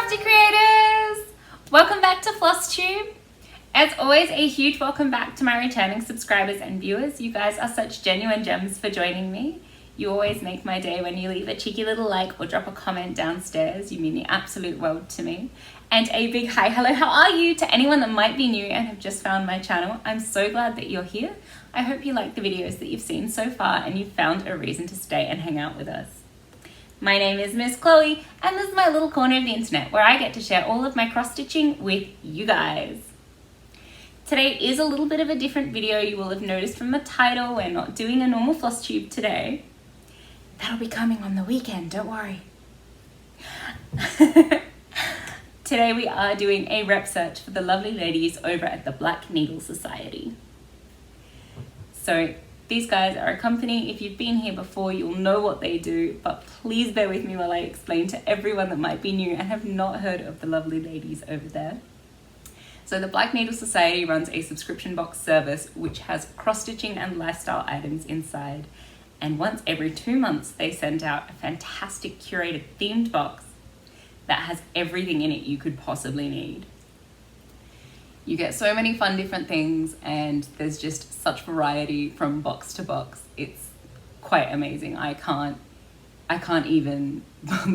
Crafty creators! Welcome back to Flosstube. As always, a huge welcome back to my returning subscribers and viewers. You guys are such genuine gems for joining me. You always make my day when you leave a cheeky little like or drop a comment downstairs. You mean the absolute world to me. And a big hi, hello, how are you to anyone that might be new and have just found my channel. I'm so glad that you're here. I hope you like the videos that you've seen so far and you've found a reason to stay and hang out with us. My name is Miss Chloe, and this is my little corner of the internet where I get to share all of my cross-stitching with you guys. Today is a little bit of a different video. You will have noticed from the title, we're not doing a normal Flosstube today. That'll be coming on the weekend, don't worry. Today we are doing a rep search for the lovely ladies over at the Black Needle Society. So these guys are a company. If you've been here before, you'll know what they do, but please bear with me while I explain to everyone that might be new and have not heard of the lovely ladies over there. So the Black Needle Society runs a subscription box service which has cross-stitching and lifestyle items inside. And once every 2 months, they send out a fantastic curated themed box that has everything in it you could possibly need. You get so many fun different things and there's just such variety from box to box. It's quite amazing. I can't even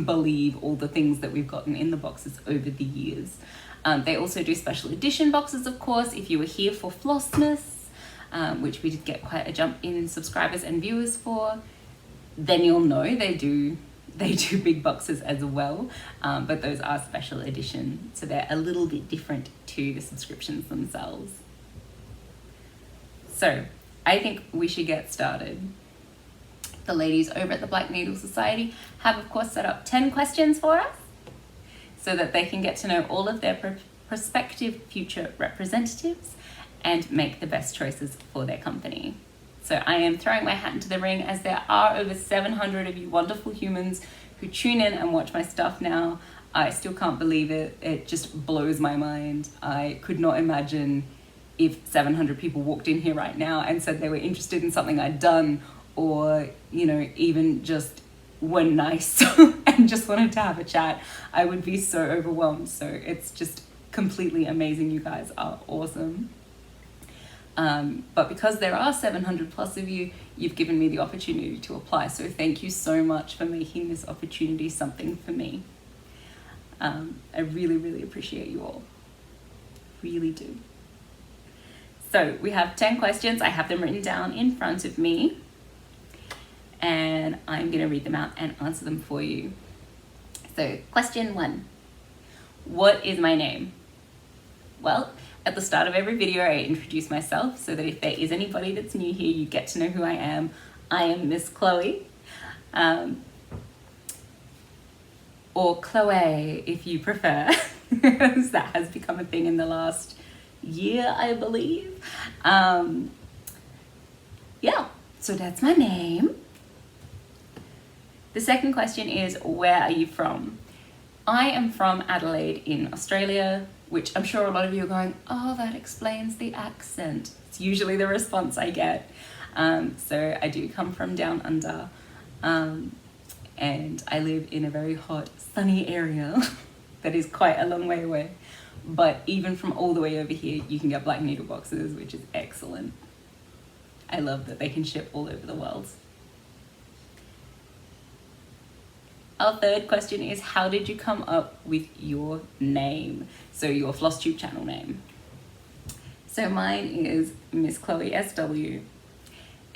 believe all the things that we've gotten in the boxes over the years. They also do special edition boxes, of course. If you were here for Flossmas, which we did get quite a jump in subscribers and viewers for, then you'll know they do big boxes as well, but those are special edition, so they're a little bit different to the subscriptions themselves. So I think we should get started. The ladies over at the Black Needle Society have of course set up 10 questions for us so that they can get to know all of their prospective future representatives and make the best choices for their company. So I am throwing my hat into the ring, as there are over 700 of you wonderful humans who tune in and watch my stuff now. I still can't believe it. It just blows my mind. I could not imagine if 700 people walked in here right now and said they were interested in something I'd done, or, you know, even just were nice and just wanted to have a chat. I would be so overwhelmed. So it's just completely amazing. You guys are awesome. But because there are 700 plus of you, you've given me the opportunity to apply. So thank you so much for making this opportunity something for me. I really, really appreciate you all. Really do. So we have 10 questions. I have them written down in front of me, and I'm going to read them out and answer them for you. So question 1, what is my name? Well, at the start of every video, I introduce myself so that if there is anybody that's new here, you get to know who I am. I am Miss Chloe, or Chloe if you prefer. That has become a thing in the last year, I believe. Yeah, so that's my name. The second question is, where are you from? I am from Adelaide in Australia, which I'm sure a lot of you are going, oh, that explains the accent. It's usually the response I get. So I do come from down under, and I live in a very hot, sunny area that is quite a long way away. But even from all the way over here, you can get Black Needle boxes, which is excellent. I love that they can ship all over the world. Our third question is, how did you come up with your name? So your Flosstube channel name. So mine is Miss Chloe SW.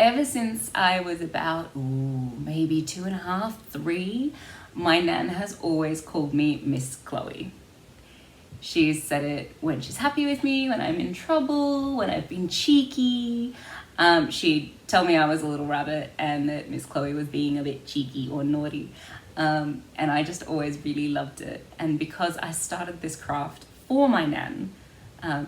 Ever since I was about, maybe 2.5, 3, my nan has always called me Miss Chloe. She's said it when she's happy with me, when I'm in trouble, when I've been cheeky. She'd tell me I was a little rabbit and that Miss Chloe was being a bit cheeky or naughty. And I just always really loved it. And because I started this craft for my nan,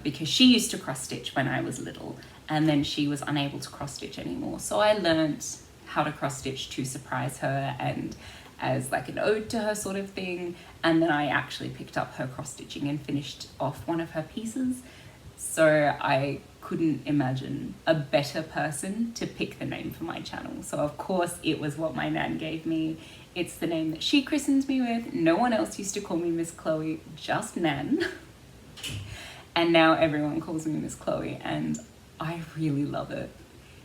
because she used to cross stitch when I was little, and then she was unable to cross stitch anymore. So I learned how to cross stitch to surprise her and as like an ode to her sort of thing. And then I actually picked up her cross stitching and finished off one of her pieces. So I couldn't imagine a better person to pick the name for my channel. So of course it was what my nan gave me. It's the name that she christened me with. No one else used to call me Miss Chloe, just Nan. And now everyone calls me Miss Chloe, and I really love it.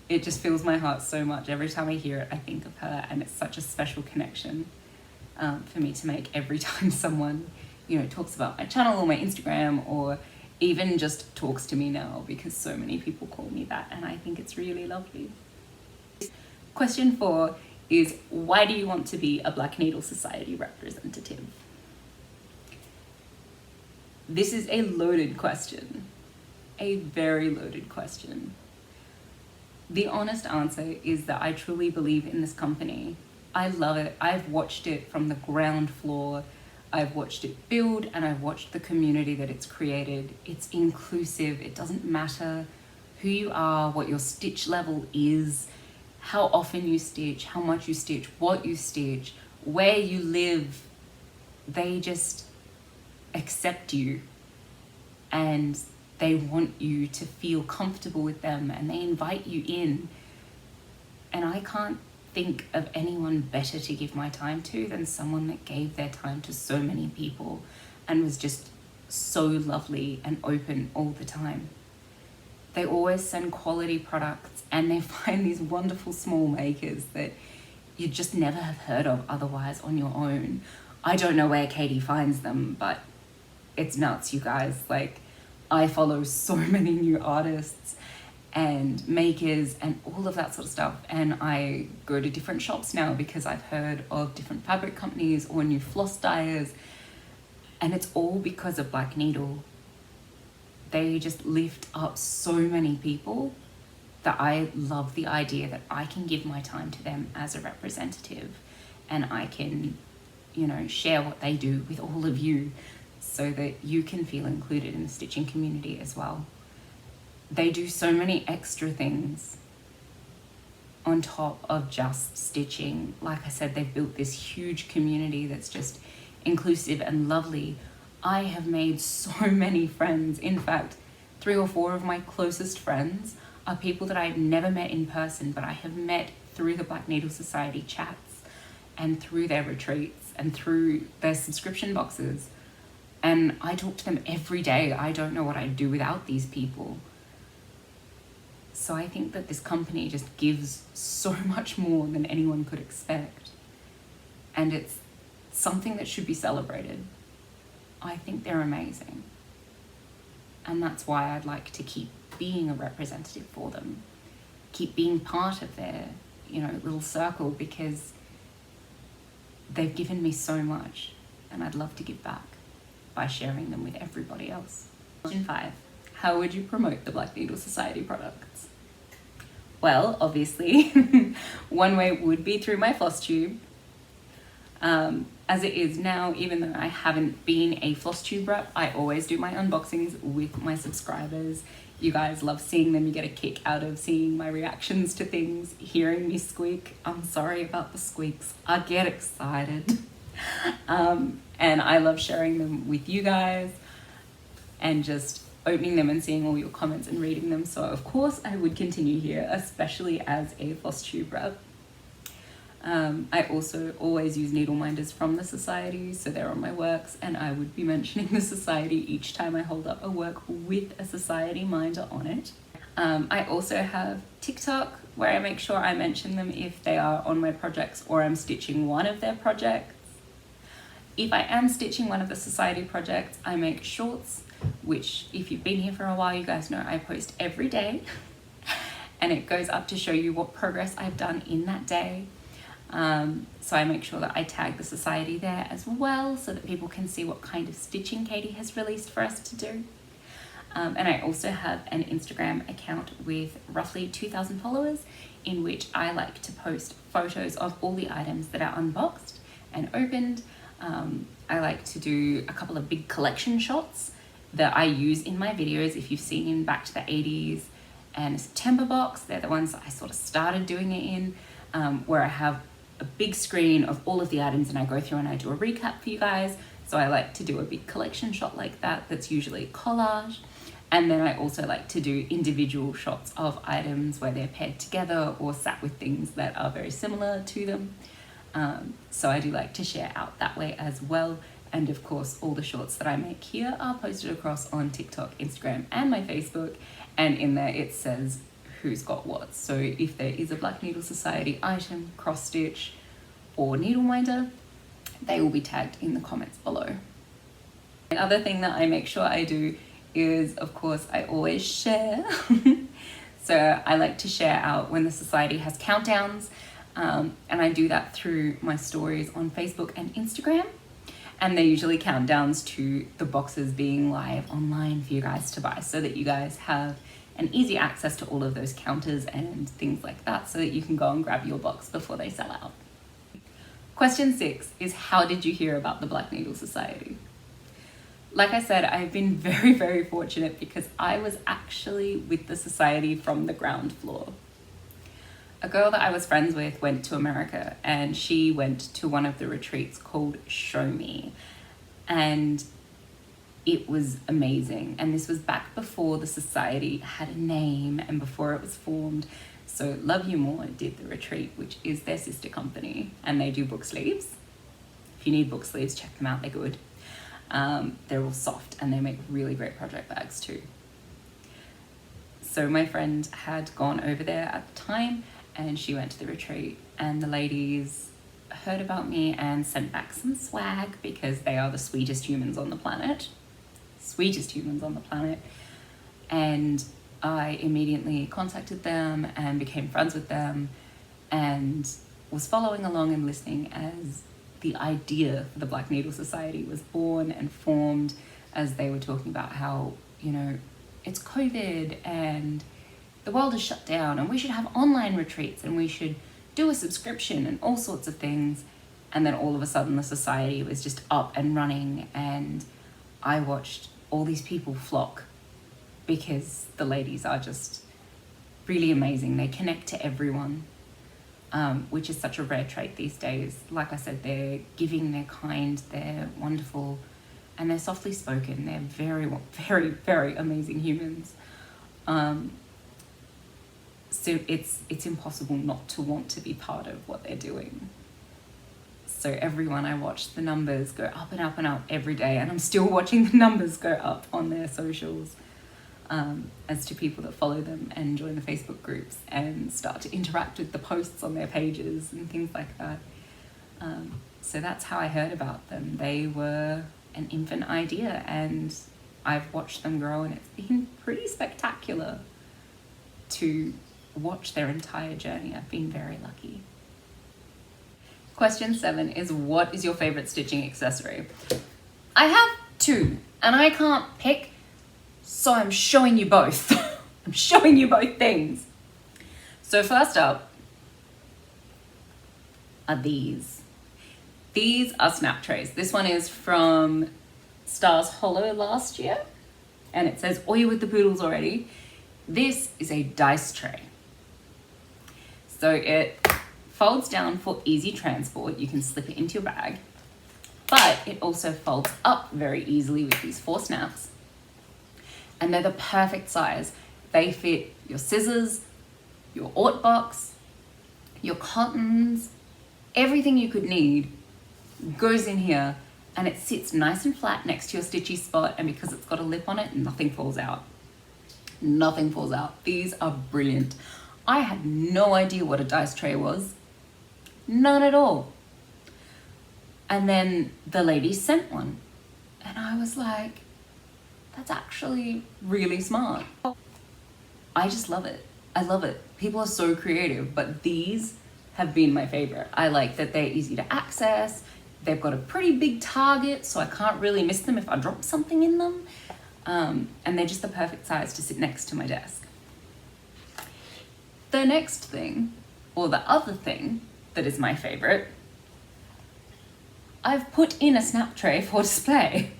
It just fills my heart so much. Every time I hear it, I think of her, and it's such a special connection for me to make every time someone, talks about my channel or my Instagram, or even just talks to me now, because so many people call me that, and I think it's really lovely. Question 4 is, why do you want to be a Black Needle Society representative? This is a loaded question, a very loaded question. The honest answer is that I truly believe in this company. I love it. I've watched it from the ground floor. I've watched it build, and I've watched the community that it's created. It's inclusive. It doesn't matter who you are, what your stitch level is, how often you stitch, how much you stitch, what you stitch, where you live. They just accept you, and they want you to feel comfortable with them, and they invite you in. And I can't think of anyone better to give my time to than someone that gave their time to so many people and was just so lovely and open all the time. They always send quality products, and they find these wonderful small makers that you just never have heard of otherwise on your own. I don't know where Katie finds them, but it's nuts, you guys. Like, I follow so many new artists and makers and all of that sort of stuff, and I go to different shops now because I've heard of different fabric companies or new floss dyers, and it's all because of Black Needle. They just lift up so many people that I love the idea that I can give my time to them as a representative, and I can, share what they do with all of you so that you can feel included in the stitching community as well. They do so many extra things on top of just stitching. Like I said, they've built this huge community that's just inclusive and lovely. I have made so many friends. In fact, 3 or 4 of my closest friends are people that I've never met in person, but I have met through the Black Needle Society chats and through their retreats and through their subscription boxes. And I talk to them every day. I don't know what I'd do without these people. So I think that this company just gives so much more than anyone could expect. And it's something that should be celebrated. I think they're amazing. And that's why I'd like to keep being a representative for them. Keep being part of their, little circle, because they've given me so much, and I'd love to give back by sharing them with everybody else. Question 5. How would you promote the Black Needle Society products? Well, obviously, one way would be through my Flosstube. As it is now, even though I haven't been a Flosstube rep, I always do my unboxings with my subscribers. You guys love seeing them. You get a kick out of seeing my reactions to things, hearing me squeak. I'm sorry about the squeaks. I get excited. And I love sharing them with you guys and just opening them and seeing all your comments and reading them. So of course I would continue here, especially as a Flosstube rep. I also always use needle minders from the society, so they're on my works, and I would be mentioning the society each time I hold up a work with a society minder on it. I also have TikTok, where I make sure I mention them if they are on my projects or I'm stitching one of their projects. If I am stitching one of the society projects, I make shorts, which if you've been here for a while, you guys know I post every day, and it goes up to show you what progress I've done in that day. So I make sure that I tag the society there as well, so that people can see what kind of stitching Katie has released for us to do. And I also have an Instagram account with roughly 2,000 followers, in which I like to post photos of all the items that are unboxed and opened. I like to do a couple of big collection shots that I use in my videos. If you've seen Back to the 80s and a September box, they're the ones that I sort of started doing it in, where I have a big screen of all of the items and I go through and I do a recap for you guys. So I like to do a big collection shot like that, that's usually collage. And then I also like to do individual shots of items where they're paired together or sat with things that are very similar to them. So I do like to share out that way as well. And of course, all the shorts that I make here are posted across on TikTok, Instagram, and my Facebook. And in there it says who's got what. So if there is a Black Needle Society item, cross stitch, or needle minder, they will be tagged in the comments below. Another thing that I make sure I do is, of course, I always share. So I like to share out when the society has countdowns, and I do that through my stories on Facebook and Instagram. And they're usually countdowns to the boxes being live online for you guys to buy, so that you guys have an easy access to all of those counters and things like that, so that you can go and grab your box before they sell out. Question 6 is, how did you hear about the Black Needle Society? Like I said, I've been very, very fortunate because I was actually with the society from the ground floor. A girl that I was friends with went to America, and she went to one of the retreats called Show Me, and it was amazing. And this was back before the society had a name and before it was formed. So Love You More did the retreat, which is their sister company, and they do book sleeves. If you need book sleeves, check them out, they're good. They're all soft and they make really great project bags too. So my friend had gone over there at the time, and she went to the retreat, and the ladies heard about me and sent back some swag because they are the sweetest humans on the planet. Sweetest humans on the planet. And I immediately contacted them and became friends with them and was following along and listening as the idea for the Black Needle Society was born and formed, as they were talking about how, you know, it's COVID and the world is shut down and we should have online retreats and we should do a subscription and all sorts of things. And then all of a sudden the society was just up and running, and I watched all these people flock because the ladies are just really amazing. They connect to everyone, which is such a rare trait these days. Like I said, they're giving, they're kind, they're wonderful, and they're softly spoken. They're very, very, very amazing humans. So it's impossible not to want to be part of what they're doing. So everyone I watch, the numbers go up and up and up every day, and I'm still watching the numbers go up on their socials, as to people that follow them and join the Facebook groups and start to interact with the posts on their pages and things like that. So that's how I heard about them. They were an infant idea, and I've watched them grow, and it's been pretty spectacular to watch their entire journey. I've been very lucky. Question 7 is, what is your favorite stitching accessory? I have 2, and I can't pick, so I'm showing you both. I'm showing you both things. So first up are these. These are snap trays. This one is from Stars Hollow last year, and it says, "Oh, you're with the poodles already." This is a dice tray. So it folds down for easy transport. You can slip it into your bag, but it also folds up very easily with these 4 snaps. And they're the perfect size. They fit your scissors, your Ort box, your cottons, everything you could need goes in here, and it sits nice and flat next to your stitchy spot, and because it's got a lip on it, nothing falls out. Nothing falls out. These are brilliant. I had no idea what a dice tray was. None at all. And then the lady sent one, and I was like, that's actually really smart. I just love it. I love it. People are so creative, but these have been my favorite. I like that they're easy to access. They've got a pretty big target, so I can't really miss them if I drop something in them. And they're just the perfect size to sit next to my desk. The next thing, or the other thing that is my favorite, I've put in a snap tray for display.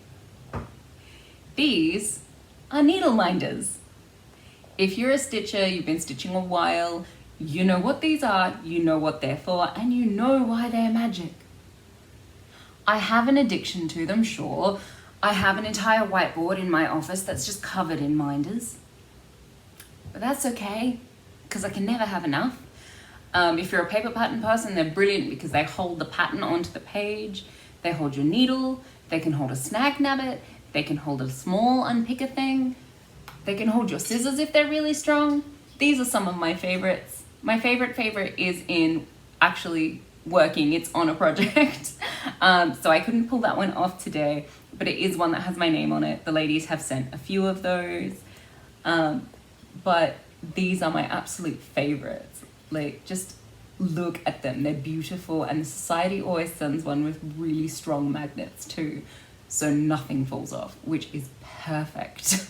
These are needle minders. If you're a stitcher, you've been stitching a while, you know what these are, you know what they're for, and you know why they're magic. I have an addiction to them, sure. I have an entire whiteboard in my office that's just covered in minders. But that's okay, because I can never have enough. If you're a paper pattern person, they're brilliant because they hold the pattern onto the page, they hold your needle, they can hold a snag nabbit, they can hold a small unpicker thing, they can hold your scissors if they're really strong. These are some of my favorites. My favorite is in actually working. It's on a project. So I couldn't pull that one off today, but it is one that has my name on it. The ladies have sent a few of those. But these are my absolute favorites. Like, just look at them. They're beautiful, and the society always sends one with really strong magnets too, so nothing falls off, which is perfect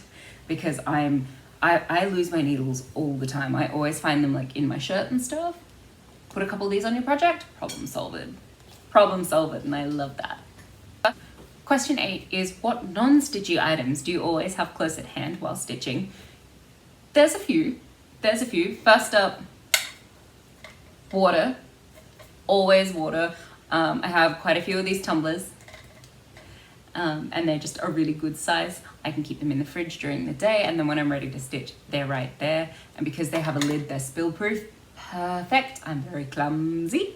because I lose my needles all the time. I always find them like in my shirt and stuff. Put a couple of these on your project, problem solved. Problem solved, and I love that. Question 8 is, what non-stitchy items do you always have close at hand while stitching? There's a few. First up, water. Always water. I have quite a few of these tumblers, and they're just a really good size. I can keep them in the fridge during the day, and then when I'm ready to stitch, they're right there. And because they have a lid, they're spill proof. Perfect. I'm very clumsy.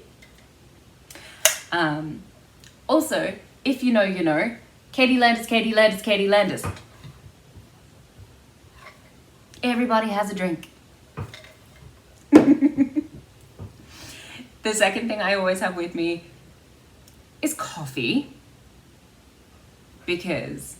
Also, if you know, you know. Katie Landis, Katie Landis, Katie Landis. Everybody has a drink. The second thing I always have with me is coffee, because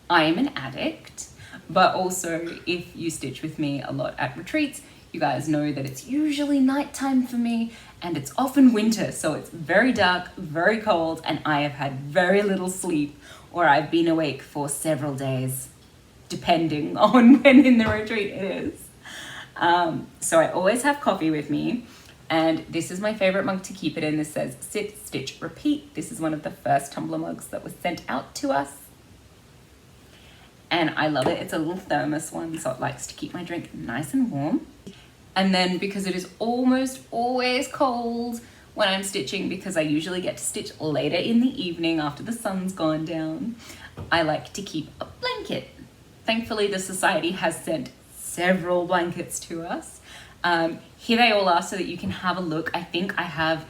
I am an addict, but also if you stitch with me a lot at retreats, you guys know that it's usually nighttime for me, and it's often winter, so it's very dark, very cold, and I have had very little sleep, or I've been awake for several days, depending on when in the retreat it is. So I always have coffee with me, and this is my favorite mug to keep it in. This says sit, stitch, repeat. This is one of the first tumbler mugs that was sent out to us, and I love it. It's a little thermos one, so it likes to keep my drink nice and warm. And then because it is almost always cold when I'm stitching, because I usually get to stitch later in the evening after the sun's gone down, I like to keep a blanket. Thankfully, the society has sent several blankets to us. Here they all are so that you can have a look. I think I have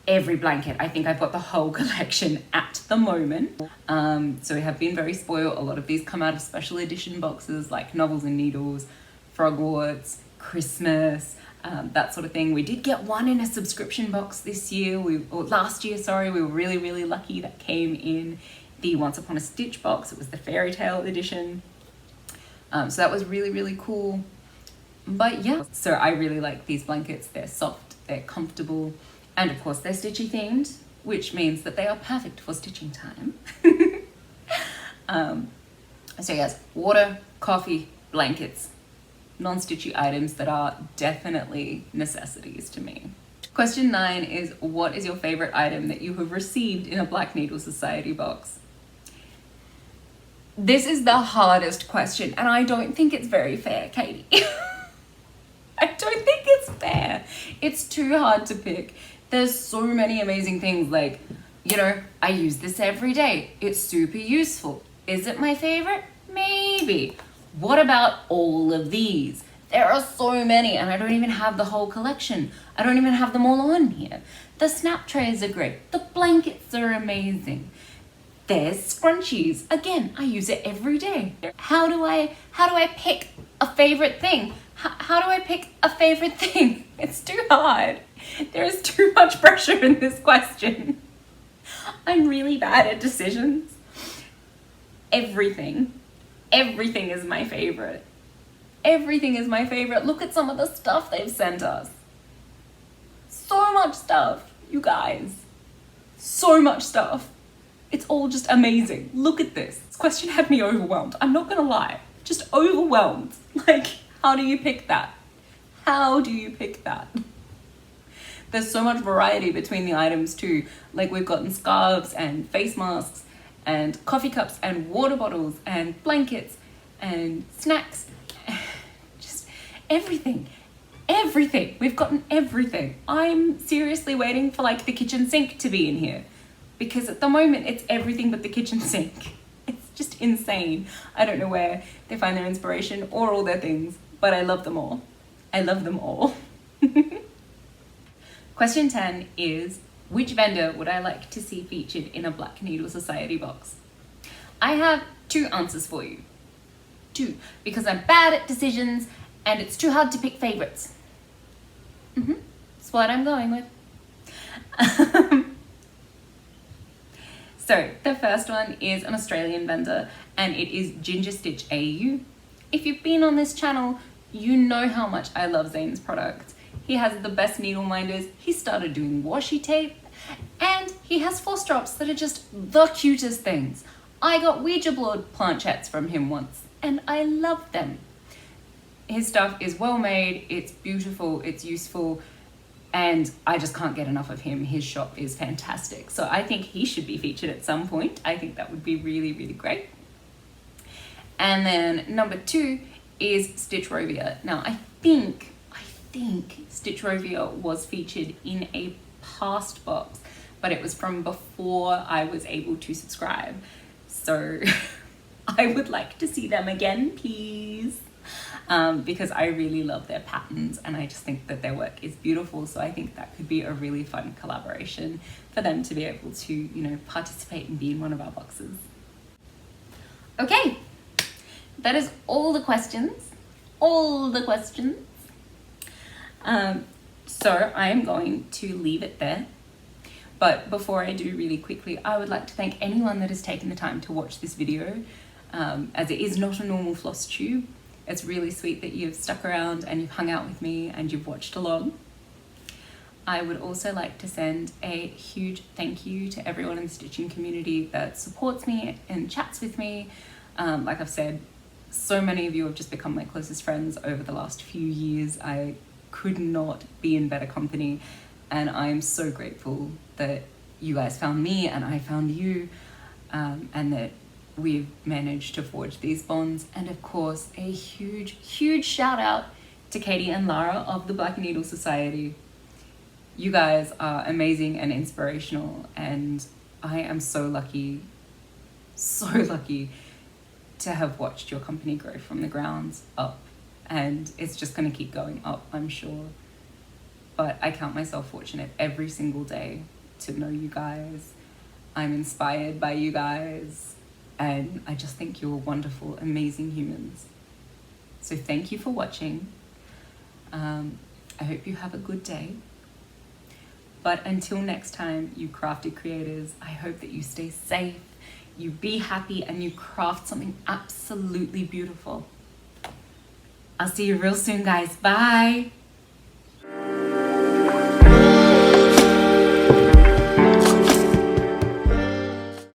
every blanket. I think I've got the whole collection at the moment. So we have been very spoiled. A lot of these come out of special edition boxes like Novels and Needles, Frogwarts, Christmas, that sort of thing. We did get one in a subscription box this year, last year, sorry. We were really, really lucky. That came in the Once Upon a Stitch box. It was the fairy tale edition. So that was really, really cool. But yeah, so I really like these blankets. They're soft, they're comfortable, and of course they're stitchy themed, which means that they are perfect for stitching time. So yes, water, coffee, blankets, non-stitchy items that are definitely necessities to me. Question 9 is, what is your favorite item that you have received in a Black Needle Society box? This is the hardest question, and I don't think it's very fair, Katie. I don't think it's fair. It's too hard to pick. There's so many amazing things, like, you know, I use this every day. It's super useful. Is it my favorite? Maybe. What about all of these? There are so many, and I don't even have the whole collection. I don't even have them all on here. The snap trays are great. The blankets are amazing. There's scrunchies. Again, I use it every day. How do I pick a favorite thing? How do I pick a favorite thing? It's too hard. There is too much pressure in this question. I'm really bad at decisions. Everything is my favorite. Everything is my favorite. Look at some of the stuff they've sent us. So much stuff, you guys. So much stuff. It's all just amazing. Look at this. This question had me overwhelmed. I'm not gonna lie. Just overwhelmed. Like, how do you pick that? How do you pick that? There's so much variety between the items too. Like, we've gotten scarves and face masks and coffee cups and water bottles and blankets and snacks. Just everything. Everything. We've gotten everything. I'm seriously waiting for like the kitchen sink to be in here, because at the moment it's everything but the kitchen sink. just insane. I don't know where they find their inspiration or all their things, but I love them all. I love them all. Question 10 is, which vendor would I like to see featured in a Black Needle Society box? I have 2 answers for you. 2, because I'm bad at decisions and it's too hard to pick favorites. That's what I'm going with. So the first one is an Australian vendor, and it is Ginger Stitch AU. If you've been on this channel, you know how much I love Zane's products. He has the best needle minders, he started doing washi tape, and he has floss drops that are just the cutest things. I got Ouija board planchettes from him once, and I love them. His stuff is well made, it's beautiful, it's useful, and I just can't get enough of him. His shop is fantastic. So I think he should be featured at some point. I think that would be really, really great. And then number 2 is Stitch Rovia. Now I think Stitch Rovia was featured in a past box, but it was from before I was able to subscribe. So I would like to see them again, please. Because I really love their patterns and I just think that their work is beautiful. So I think that could be a really fun collaboration for them to be able to, you know, participate and be in one of our boxes. Okay, that is all the questions. So I am going to leave it there. But before I do, really quickly, I would like to thank anyone that has taken the time to watch this video, as it is not a normal Flosstube. It's really sweet that you've stuck around and you've hung out with me and you've watched along. I would also like to send a huge thank you to everyone in the stitching community that supports me and chats with me. Like I've said, so many of you have just become my closest friends over the last few years. I could not be in better company, and I am so grateful that you guys found me and I found you, and that we've managed to forge these bonds. And of course, a huge shout out to Katie and Lara of the Black Needle Society. You guys are amazing and inspirational, and I am so lucky to have watched your company grow from the grounds up, and it's just going to keep going up, I'm sure. But I count myself fortunate every single day to know you guys. I'm inspired by you guys, and I just think you're wonderful, amazing humans. So thank you for watching. I hope you have a good day. But until next time, you crafty creators, I hope that you stay safe, you be happy, and you craft something absolutely beautiful. I'll see you real soon, guys. Bye.